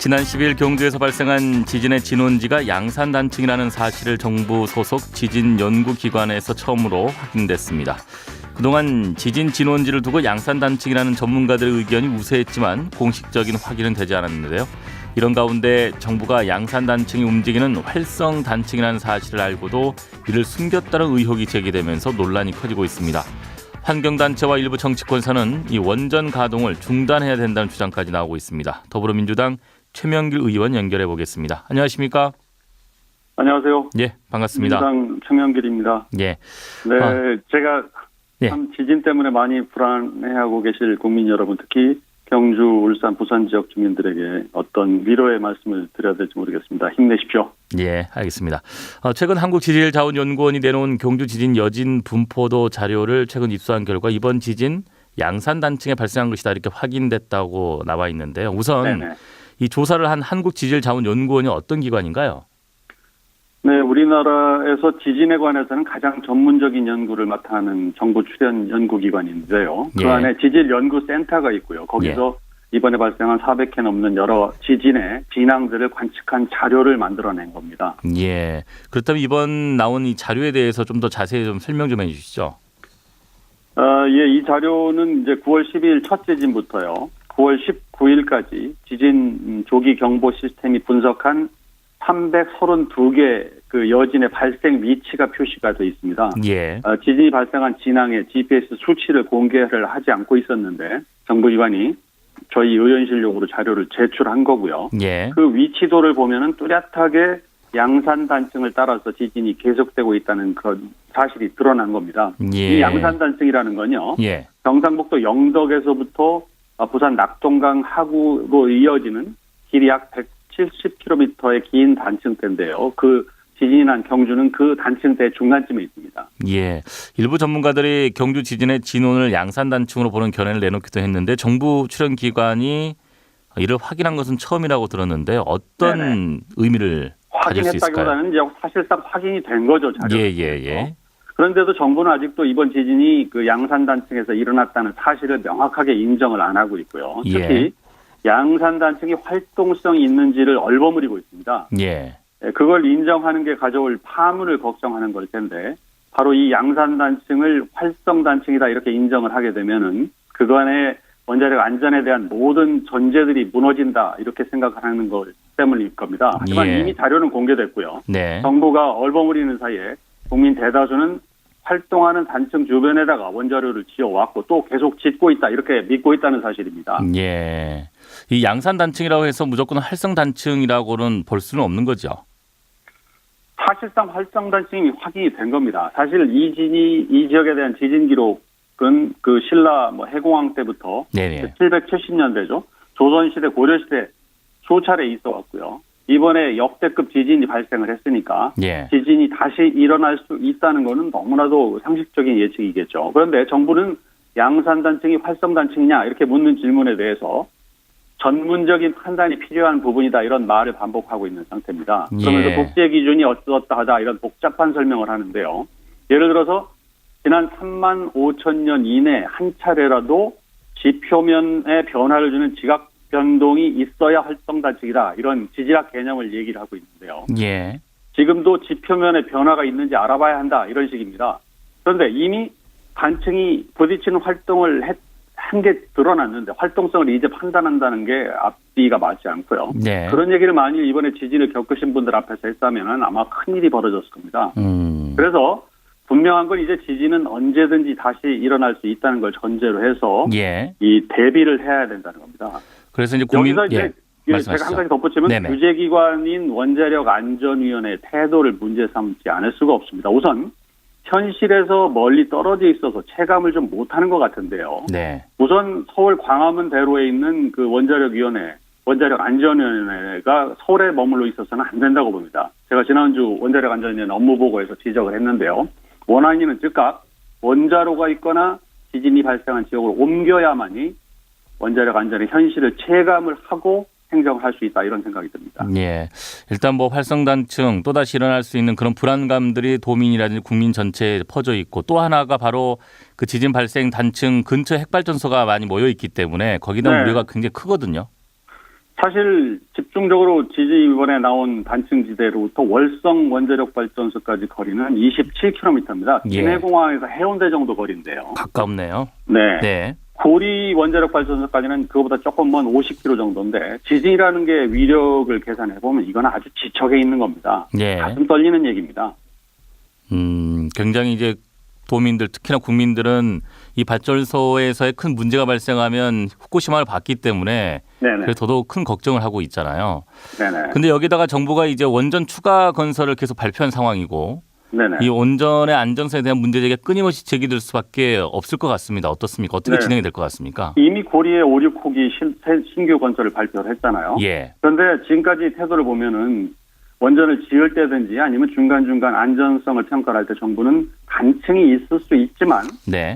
지난 10일 경주에서 발생한 지진의 진원지가 양산단층이라는 사실을 정부 소속 지진연구기관에서 처음으로 확인됐습니다. 그동안 지진 진원지를 두고 양산단층이라는 전문가들의 의견이 우세했지만 공식적인 확인은 되지 않았는데요. 이런 가운데 정부가 양산단층이 움직이는 활성단층이라는 사실을 알고도 이를 숨겼다는 의혹이 제기되면서 논란이 커지고 있습니다. 환경단체와 일부 정치권에서는 이 원전 가동을 중단해야 된다는 주장까지 나오고 있습니다. 더불어민주당 최명길 의원 연결해 보겠습니다. 안녕하십니까? 안녕하세요. 예, 반갑습니다. 민주당 최명길입니다. 예. 네, 제가 참 지진 때문에 많이 불안해하고 계실 국민 여러분, 특히 경주, 울산, 부산 지역 주민들에게 어떤 위로의 말씀을 드려야 될지 모르겠습니다. 힘내십시오. 예, 알겠습니다. 최근 한국지질자원연구원이 내놓은 경주 지진 여진 분포도 자료를 최근 입수한 결과 이번 지진 양산단층에 발생한 것이다 이렇게 확인됐다고 나와 있는데요. 우선 네네. 이 조사를 한 한국지질자원연구원이 어떤 기관인가요? 네, 우리나라에서 지진에 관해서는 가장 전문적인 연구를 맡아 하는 정부 출연 연구기관인데요. 그 안에 지질연구센터가 있고요. 거기서 이번에 발생한 400회 넘는 여러 지진의 진앙들을 관측한 자료를 만들어낸 겁니다. 예. 그렇다면 이번 나온 이 자료에 대해서 좀 더 자세히 좀 설명 좀 해주시죠. 예, 이 자료는 이제 9월 12일 첫 지진부터요. 9월 19일까지 지진 조기 경보 시스템이 분석한 332개 그 여진의 발생 위치가 표시가 되어 있습니다. 예. 지진이 발생한 진앙의 GPS 수치를 공개를 하지 않고 있었는데 정부기관이 저희 의원실용으로 자료를 제출한 거고요. 예. 그 위치도를 보면은 뚜렷하게 양산단층을 따라서 지진이 계속되고 있다는 그런 사실이 드러난 겁니다. 예. 이 양산단층이라는 건요. 예. 경상북도 영덕에서부터 부산 낙동강 하구로 이어지는 길이 약 170km의 긴 단층대인데요. 그 지진이 난 경주는 그 단층대 중간쯤에 있습니다. 예, 일부 전문가들이 경주 지진의 진원을 양산단층으로 보는 견해를 내놓기도 했는데 정부 출연 기관이 이를 확인한 것은 처음이라고 들었는데 어떤 네네. 의미를 가질 수 있을까요? 확인했다기보다는 사실상 확인이 된 거죠. 예. 그런데도 정부는 아직도 이번 지진이 그 양산단층에서 일어났다는 사실을 명확하게 인정을 안 하고 있고요. 특히 양산단층이 활동성이 있는지를 얼버무리고 있습니다. 예. 그걸 인정하는 게 가져올 파문을 걱정하는 걸 텐데 바로 이 양산단층을 활성단층이다 이렇게 인정을 하게 되면은 그간의 원자력 안전에 대한 모든 전제들이 무너진다 이렇게 생각하는 것 때문일 겁니다. 하지만 이미 자료는 공개됐고요. 네. 정부가 얼버무리는 사이에 국민 대다수는 활동하는 단층 주변에다가 원자료를 지어왔고 또 계속 짓고 있다 이렇게 믿고 있다는 사실입니다. 예. 이 양산단층이라고 해서 무조건 활성단층이라고는 볼 수는 없는 거죠. 사실상 활성단층이 확인이 된 겁니다. 사실 이 지역에 대한 지진 기록은 그 신라 해공왕 때부터 770년대죠. 조선시대, 고려시대 수차례 있어 왔고요. 이번에 역대급 지진이 발생을 했으니까 지진이 다시 일어날 수 있다는 것은 너무나도 상식적인 예측이겠죠. 그런데 정부는 양산단층이 활성단층이냐 이렇게 묻는 질문에 대해서 전문적인 판단이 필요한 부분이다 이런 말을 반복하고 있는 상태입니다. 그러면서 국제 기준이 어떻다 하다 이런 복잡한 설명을 하는데요. 예를 들어서 지난 3만 5천 년 이내 한 차례라도 지표면에 변화를 주는 지각 변동이 있어야 활성단층이다 이런 지질학 개념을 얘기를 하고 있는데요. 지금도 지표면에 변화가 있는지 알아봐야 한다 이런 식입니다. 그런데 이미 단층이 부딪히는 활동을 한 게 드러났는데 활동성을 이제 판단한다는 게 앞뒤가 맞지 않고요. 그런 얘기를 만일 이번에 지진을 겪으신 분들 앞에서 했다면 아마 큰일이 벌어졌을 겁니다. 그래서 분명한 건 이제 지진은 언제든지 다시 일어날 수 있다는 걸 전제로 해서 이 대비를 해야 된다는 겁니다. 그래서 이제 국민 여기서 제가 한 가지 덧붙이면 규제기관인 원자력안전위원회의 태도를 문제 삼지 않을 수가 없습니다. 우선 현실에서 멀리 떨어져 있어서 체감을 좀 못하는 것 같은데요. 우선 서울 광화문대로에 있는 그 원자력안전위원회가 서울에 머물러 있어서는 안 된다고 봅니다. 제가 지난주 원자력안전위원회 업무보고에서 지적을 했는데요. 원안위는 즉각 원자로가 있거나 지진이 발생한 지역으로 옮겨야만이 원자력 안전의 현실을 체감을 하고 행정할 수 있다 이런 생각이 듭니다. 일단 활성단층 또다시 일어날 수 있는 그런 불안감들이 도민이라든지 국민 전체에 퍼져 있고 또 하나가 바로 그 지진 발생 단층 근처 핵발전소가 많이 모여 있기 때문에 거기다 우려가 굉장히 크거든요. 사실 집중적으로 지진 이번에 나온 단층지대로부터 월성 원자력 발전소까지 거리는 27km입니다. 김해공항에서 해운대 정도 거리인데요. 가깝네요. 네. 네. 고리 원자력 발전소까지는 그거보다 조금 먼 50km 정도인데 지진이라는 게 위력을 계산해 보면 이건 아주 지척에 있는 겁니다. 네. 가슴 떨리는 얘기입니다. 굉장히 이제 도민들 특히나 국민들은 이 발전소에서의 큰 문제가 발생하면 후쿠시마를 봤기 때문에 더더욱 큰 걱정을 하고 있잖아요. 그런데 여기다가 정부가 이제 원전 추가 건설을 계속 발표한 상황이고 이 원전의 안전성에 대한 문제 제기가 끊임없이 제기될 수밖에 없을 것 같습니다. 어떻습니까? 어떻게 진행이 될 것 같습니까? 이미 고리에 5, 6호기 신규 건설을 발표를 했잖아요. 예. 그런데 지금까지 태도를 보면은 원전을 지을 때든지 아니면 중간중간 안전성을 평가를 할 때 정부는 간증이 있을 수 있지만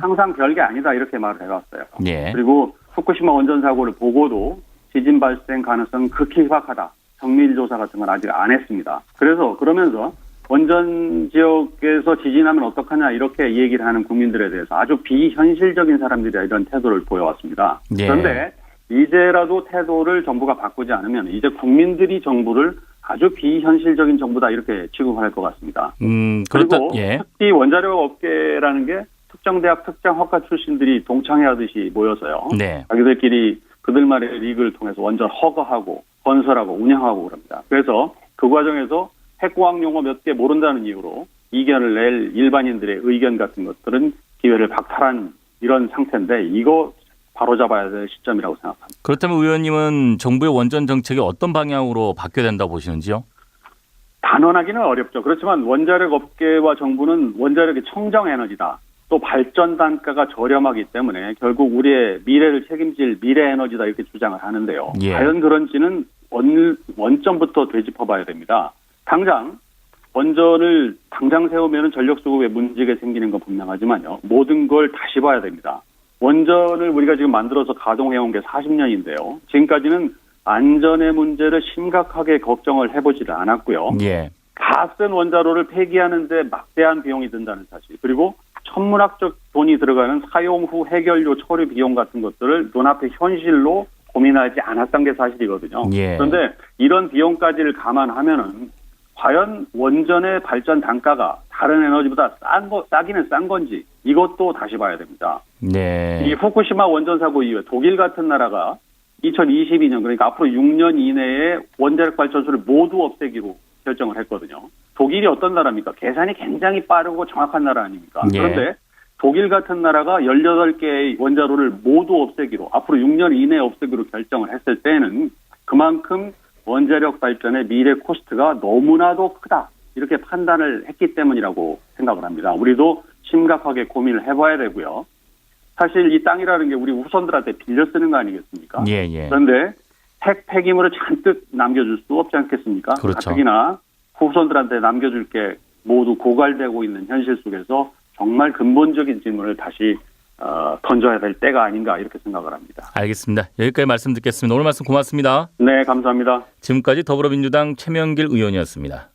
항상 별게 아니다 이렇게 말을 해왔어요. 예. 그리고 후쿠시마 원전 사고를 보고도 지진 발생 가능성은 극히 희박하다. 정밀조사 같은 건 아직 안 했습니다. 그러면서 원전 지역에서 지진하면 어떡하냐 이렇게 얘기를 하는 국민들에 대해서 아주 비현실적인 사람들이 이런 태도를 보여왔습니다. 그런데 이제라도 태도를 정부가 바꾸지 않으면 이제 국민들이 정부를 아주 비현실적인 정부다 이렇게 취급할 것 같습니다. 그리고 특히 원자력 업계라는 게 특정 대학 특정 학과 출신들이 동창회하듯이 모여서요. 자기들끼리 그들만의 리그를 통해서 원전 허가하고 건설하고 운영하고 그럽니다. 그래서 그 과정에서 핵공학 용어 몇 개 모른다는 이유로 이견을 낼 일반인들의 의견 같은 것들은 기회를 박탈한 이런 상태인데 이거 바로잡아야 될 시점이라고 생각합니다. 그렇다면 의원님은 정부의 원전 정책이 어떤 방향으로 바뀌어야 된다고 보시는지요? 단언하기는 어렵죠. 그렇지만 원자력 업계와 정부는 원자력이 청정에너지다. 또 발전 단가가 저렴하기 때문에 결국 우리의 미래를 책임질 미래 에너지다 이렇게 주장을 하는데요. 과연 그런지는 원점부터 되짚어봐야 됩니다. 당장 원전을 세우면 전력 수급에 문제가 생기는 건 분명하지만요. 모든 걸 다시 봐야 됩니다. 원전을 우리가 지금 만들어서 가동해온 게 40년인데요. 지금까지는 안전의 문제를 심각하게 걱정을 해보지를 않았고요. 다 쓴 원자로를 폐기하는데 막대한 비용이 든다는 사실. 그리고 천문학적 돈이 들어가는 사용 후 해결료 처리 비용 같은 것들을 눈앞의 현실로 고민하지 않았던 게 사실이거든요. 그런데 이런 비용까지를 감안하면은 과연 원전의 발전 단가가 다른 에너지보다 싸기는 싼 건지 이것도 다시 봐야 됩니다. 이 후쿠시마 원전 사고 이후에 독일 같은 나라가 2022년 그러니까 앞으로 6년 이내에 원자력 발전소를 모두 없애기로 결정을 했거든요. 독일이 어떤 나라입니까? 계산이 굉장히 빠르고 정확한 나라 아닙니까? 그런데 독일 같은 나라가 18개의 원자로를 모두 없애기로 앞으로 6년 이내에 없애기로 결정을 했을 때는 그만큼 원자력 발전의 미래 코스트가 너무나도 크다. 이렇게 판단을 했기 때문이라고 생각을 합니다. 우리도 심각하게 고민을 해봐야 되고요. 사실 이 땅이라는 게 우리 후손들한테 빌려 쓰는 거 아니겠습니까? 그런데 핵 폐기물을 잔뜩 남겨줄 수 없지 않겠습니까? 가뜩이나 후손들한테 남겨줄 게 모두 고갈되고 있는 현실 속에서 정말 근본적인 질문을 다시 던져야 될 때가 아닌가 이렇게 생각을 합니다. 알겠습니다. 여기까지 말씀 듣겠습니다. 오늘 말씀 고맙습니다. 네, 감사합니다. 지금까지 더불어민주당 최명길 의원이었습니다.